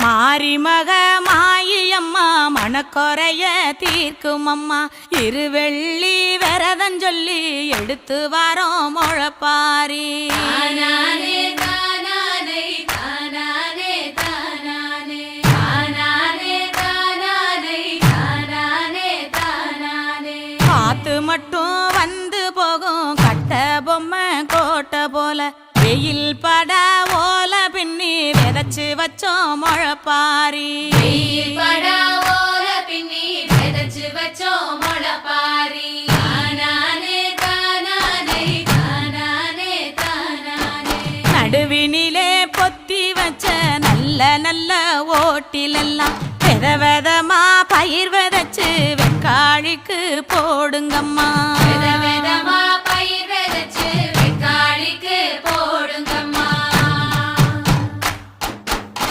மாரிமக மாயம்மா மனக்குறைய தீர்க்கும் அம்மா இருவெள்ளி விரதஞ்சொல்லி எடுத்து வரோம் முழப்பாரி காத்து மட்டும் வந்து போகும் கட்ட பொம்மை கோட்டை போல வெயில் பட ஓல பின்னி விதைச்சு வச்சோம் முழப்பாரி நடுவினிலே பொத்தி வச்ச நல்ல நல்ல ஓட்டிலெல்லாம் வித விதமா பயிர் விதைச்சு வெக்காளிக்கு போடுங்கம்மா.